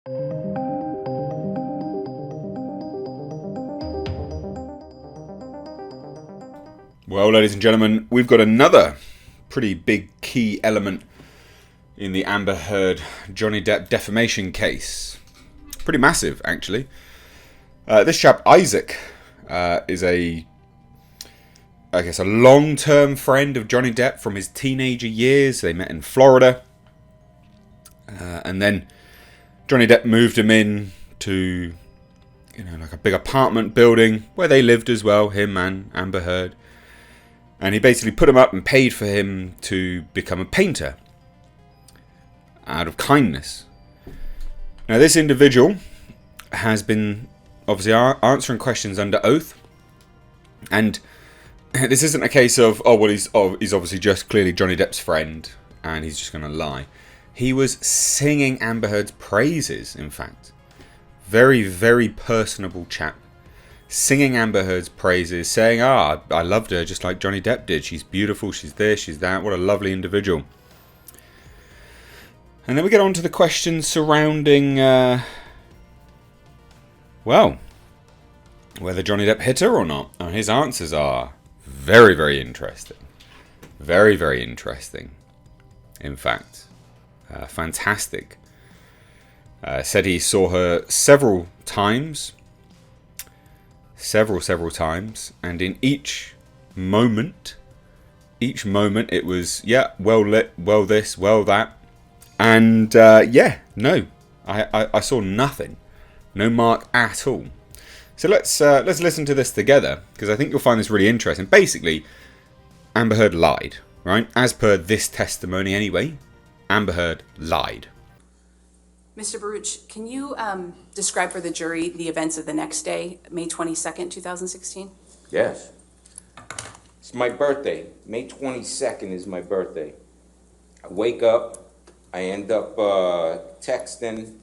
Well, ladies and gentlemen, we've got another pretty big key element in the Amber Heard Johnny Depp defamation case. Pretty massive, actually. This chap, Isaac, is a long-term friend of Johnny Depp from his teenager years. They met in Florida. And then Johnny Depp moved him in to, like a big apartment building where they lived as well, him and Amber Heard. And he basically put him up and paid for him to become a painter out of kindness. Now, this individual has been obviously answering questions under oath. And this isn't a case of, he's obviously just clearly Johnny Depp's friend and he's just going to lie. He was singing Amber Heard's praises, in fact. Very, very personable chap. Singing Amber Heard's praises, saying, I loved her just like Johnny Depp did. She's beautiful, she's this, she's that. What a lovely individual. And then we get on to the questions surrounding, whether Johnny Depp hit her or not. And his answers are very, very interesting. Very, very interesting. In fact, fantastic. Said he saw her several times, and in each moment it was, well lit, well this, well that, and I saw nothing, no mark at all. So let's listen to this together, because I think you'll find this really interesting. Basically, Amber Heard lied, right? As per this testimony anyway, Amber Heard lied. Mr. Baruch, can you describe for the jury the events of the next day, May 22nd, 2016? Yes. It's my birthday. May 22nd is my birthday. I wake up, I end up texting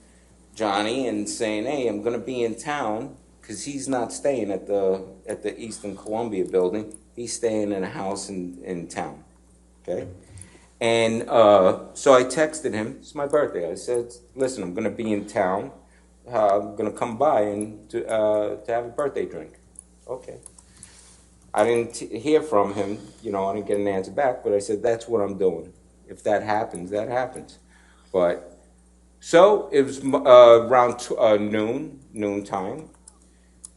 Johnny and saying, hey, I'm going to be in town, because he's not staying at the Eastern Columbia building. He's staying in a house in town, okay? And so I texted him, it's my birthday. I said, listen, I'm going to be in town. I'm going to come by and to have a birthday drink. Okay. I didn't hear from him, I didn't get an answer back, but I said, that's what I'm doing. If that happens, that happens. But, so it was around noon time,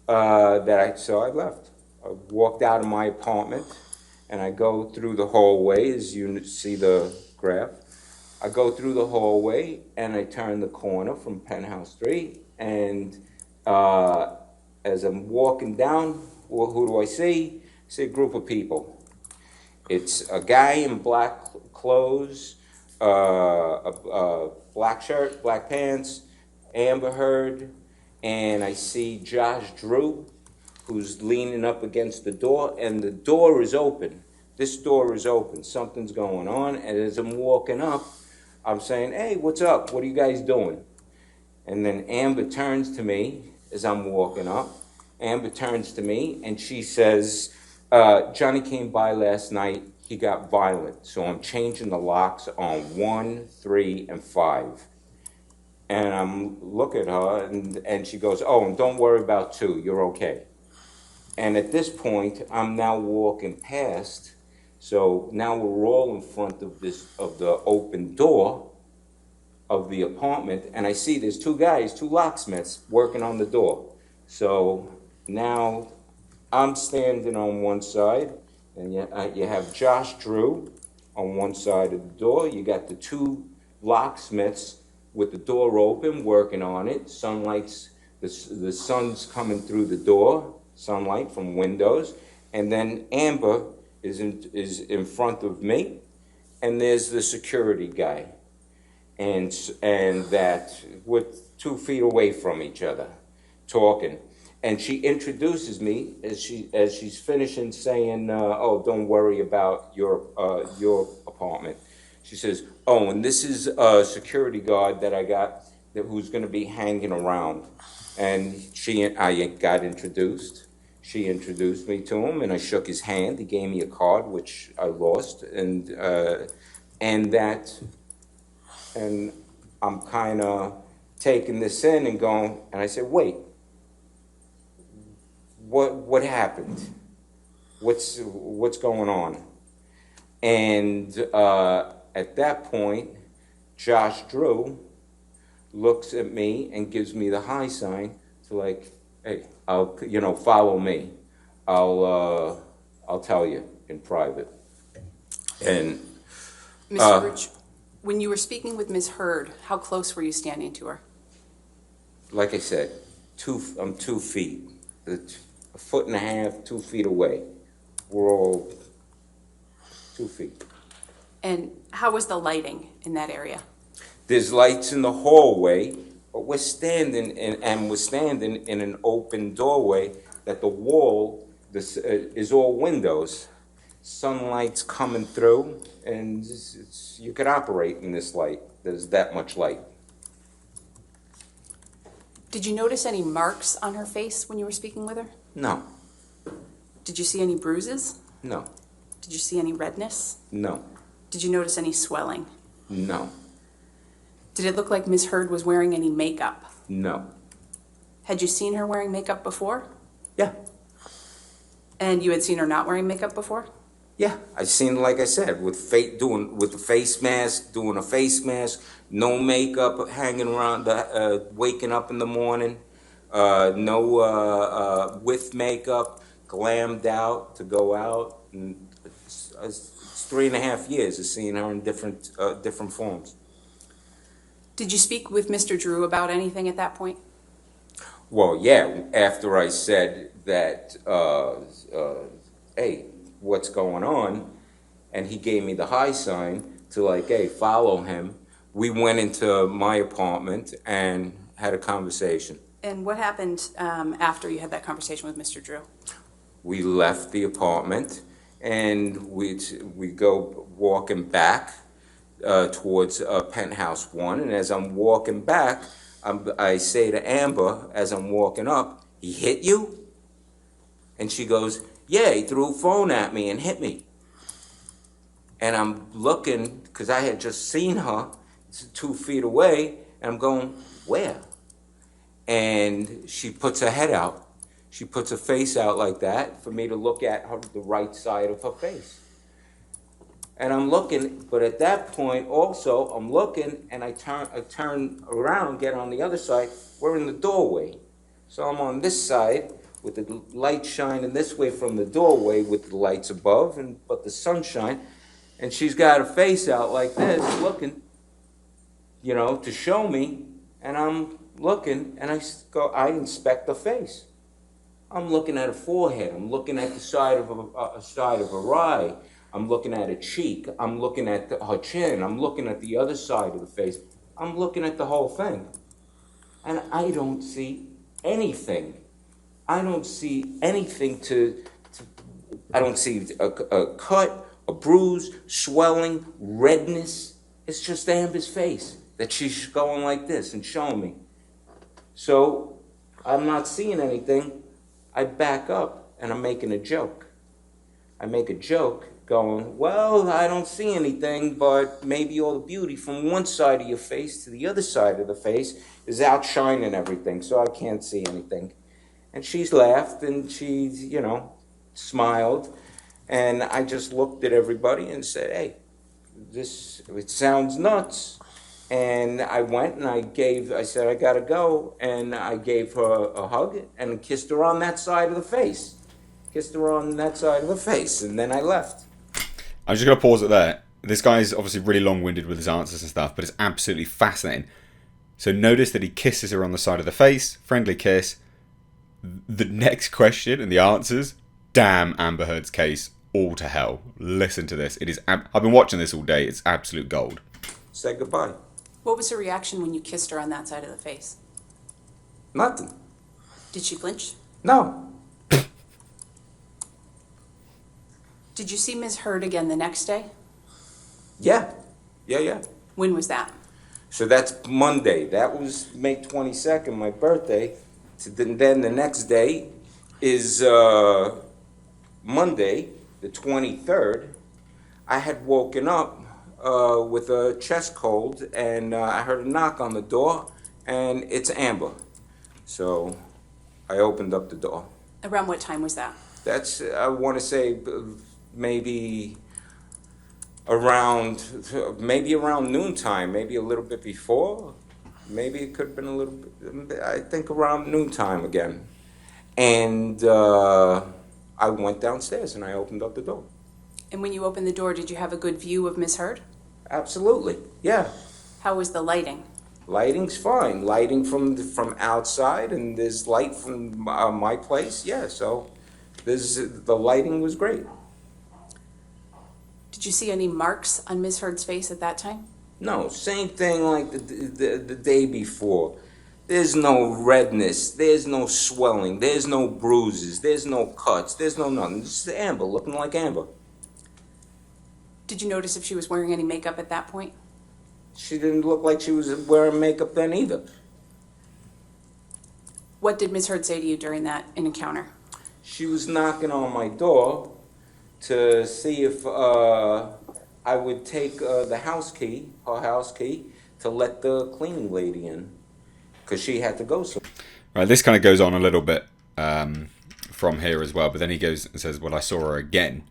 so I left. I walked out of my apartment. And I go through the hallway, as you see the graph. I go through the hallway, and I turn the corner from Penthouse 3. And as I'm walking down, who do I see? I see a group of people. It's a guy in black clothes, a black shirt, black pants, Amber Heard, and I see Josh Drew, who's leaning up against the door, and the door is open. This door is open. Something's going on, and as I'm walking up, I'm saying, hey, what's up? What are you guys doing? And then Amber turns to me as I'm walking up. Amber turns to me, and she says, Johnny came by last night. He got violent, so I'm changing the locks on 1, 3, and 5. And I'm looking at her, and she goes, oh, and don't worry about 2. You're okay. And at this point, I'm now walking past, so now we're all in front of the open door of the apartment, and I see there's 2 guys, 2 locksmiths, working on the door. So now I'm standing on one side, and you have Josh Drew on one side of the door. You got the 2 locksmiths with the door open, working on it. The sun's coming through the door. Sunlight from windows, and then Amber is in front of me, and there's the security guy, and that we're 2 feet away from each other, talking, and she introduces me as she's finishing saying, oh, don't worry about your apartment. She says, oh, and this is a security guard that I got who's going to be hanging around, and I got introduced. She introduced me to him, and I shook his hand. He gave me a card, which I lost, and I'm kind of taking this in and going, and I said, wait, what happened? What's going on? And at that point, Josh Drew looks at me and gives me the high sign to like, hey, follow me. I'll tell you in private. And Mr. Baruch, when you were speaking with Ms. Hurd, how close were you standing to her? like I said, I'm 2 feet, a foot and a half, 2 feet away. We're all 2 feet. And how was the lighting in that area? There's lights in the hallway, but we're standing in an open doorway that the wall is all windows. Sunlight's coming through, and you could operate in this light. There's that much light. Did you notice any marks on her face when you were speaking with her? No, Did you see any bruises? no, Did you see any redness? no, Did you notice any swelling? no, Did it look like Ms. Hurd was wearing any makeup? no. Had you seen her wearing makeup before? Yeah, And you had seen her not wearing makeup before? yeah. I seen, like I said, with the face mask, doing a face mask, no makeup, hanging around, waking up in the morning, no with makeup, glammed out to go out. And it's 3.5 years of seeing her in different forms. Did you speak with Mr. Drew about anything at that point? Well, yeah, after I said that, hey, what's going on? And he gave me the high sign to like, hey, follow him. We went into my apartment and had a conversation. And what happened after you had that conversation with Mr. Drew? We left the apartment and we go walking back towards penthouse 1. And as I'm walking back, I say to Amber, as I'm walking up, he hit you? And she goes, yeah, he threw a phone at me and hit me. And I'm looking, because I had just seen her 2 feet away, and I'm going, where? And she puts her head out. She puts her face out like that for me to look at the right side of her face. And I'm looking, but at that point also, I'm looking, and I turn around, get on the other side. We're in the doorway. So I'm on this side with the light shining this way from the doorway with the lights above, but the sunshine. And she's got her face out like this, looking, to show me. And I'm looking, and I inspect the face. I'm looking at her forehead. I'm looking at the side of her eye. I'm looking at her cheek. I'm looking at her chin. I'm looking at the other side of the face. I'm looking at the whole thing. And I don't see anything. I don't see anything I don't see a cut, a bruise, swelling, redness. It's just Amber's face that she's going like this and showing me. So I'm not seeing anything. I back up and I'm making a joke. I make a joke going, well, I don't see anything, but maybe all the beauty from one side of your face to the other side of the face is outshining everything, so I can't see anything. And she's laughed and she's, smiled. And I just looked at everybody and said, hey, it sounds nuts. And I went and I said, I gotta go. And I gave her a hug and kissed her on that side of the face. And then I left. I'm just going to pause it there. This guy's obviously really long-winded with his answers and stuff, but it's absolutely fascinating. So notice that he kisses her on the side of the face, friendly kiss. The next question and the answers, damn Amber Heard's case, all to hell. Listen to this. I've been watching this all day. It's absolute gold. Said goodbye. What was her reaction when you kissed her on that side of the face? Nothing. Did she flinch? No. Did you see Ms. Hurd again the next day? Yeah. When was that? So that's Monday. That was May 22nd, my birthday. Then the next day is Monday, the 23rd. I had woken up with a chest cold, and I heard a knock on the door, and it's Amber. So I opened up the door. Around what time was that? That's, I want to say, maybe around, noontime, maybe a little bit before. Maybe it could have been a little bit, I think around noontime again. And I went downstairs and I opened up the door. And when you opened the door, did you have a good view of Miss Heard? Absolutely, yeah. How was the lighting? Lighting's fine. Lighting from outside, and there's light from my place. Yeah, so the lighting was great. Did you see any marks on Miss Heard's face at that time? No, same thing like the day before. There's no redness. There's no swelling. There's no bruises. There's no cuts. There's no nothing. Just Amber, looking like Amber. Did you notice if she was wearing any makeup at that point? She didn't look like she was wearing makeup then either. What did Miss Heard say to you during that encounter? She was knocking on my door to see if I would take her house key, to let the cleaning lady in, because she had to go somewhere. Right, this kind of goes on a little bit from here as well, but then he goes and says, well, I saw her again.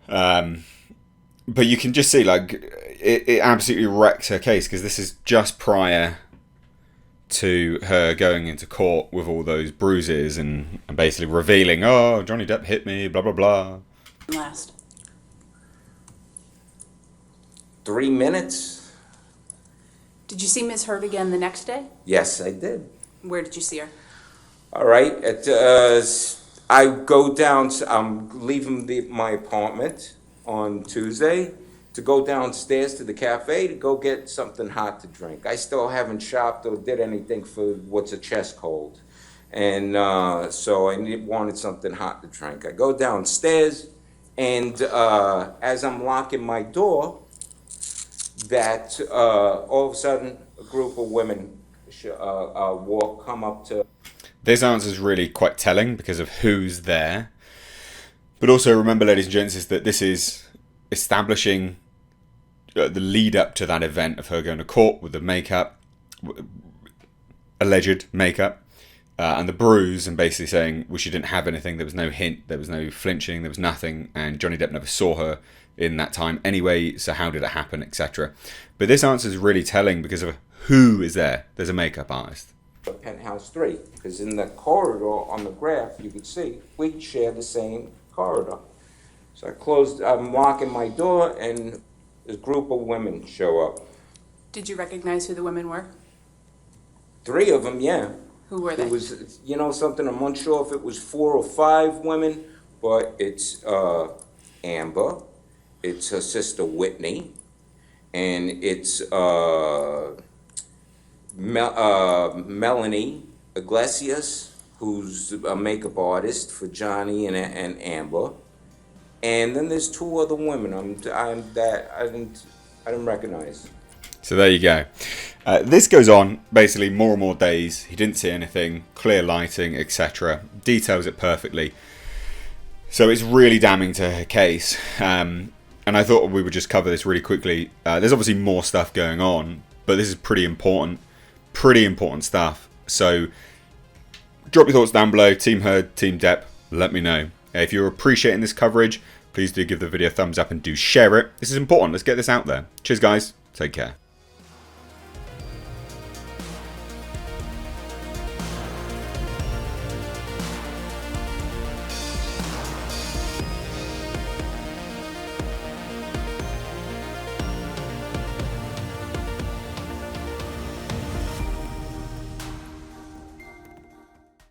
But you can just see, like, it absolutely wrecks her case, because this is just prior to her going into court with all those bruises and basically revealing, oh, Johnny Depp hit me, blah, blah, blah. Last. 3 minutes? Did you see Miss Heard again the next day? Yes, I did. Where did you see her? All right, I go down, I'm leaving my apartment on Tuesday to go downstairs to the cafe to go get something hot to drink. I still haven't shopped or did anything for what's a chest cold. And so I wanted something hot to drink. I go downstairs, and as I'm locking my door, that all of a sudden a group of women come up to... This answer is really quite telling because of who's there. But also remember, ladies and gents, is that this is establishing the lead up to that event of her going to court with the makeup, alleged makeup, and the bruise, and basically saying, well, she didn't have anything, there was no hint, there was no flinching, there was nothing, and Johnny Depp never saw her in that time anyway, so how did it happen, etc. But this answer is really telling because of who is there. There's a makeup artist. Penthouse 3, because in the corridor on the graph, you could see we share the same corridor. So I'm locking my door, and this group of women show up. Did you recognize who the women were? 3 of them, yeah. Who were they? It was, you know something, I'm unsure if it was 4 or 5 women, but it's Amber, it's her sister Whitney, and it's Melanie Iglesias, who's a makeup artist for Johnny and Amber. And then there's 2 other women I didn't recognize. So there you go. This goes on basically more and more days. He didn't see anything, clear lighting, etc. Details it perfectly. So it's really damning to her case. And I thought we would just cover this really quickly. There's obviously more stuff going on, but this is pretty important stuff. So drop your thoughts down below. Team Heard, Team Depp, let me know. If you're appreciating this coverage, please do give the video a thumbs up and do share it. This is important. Let's get this out there. Cheers, guys. Take care.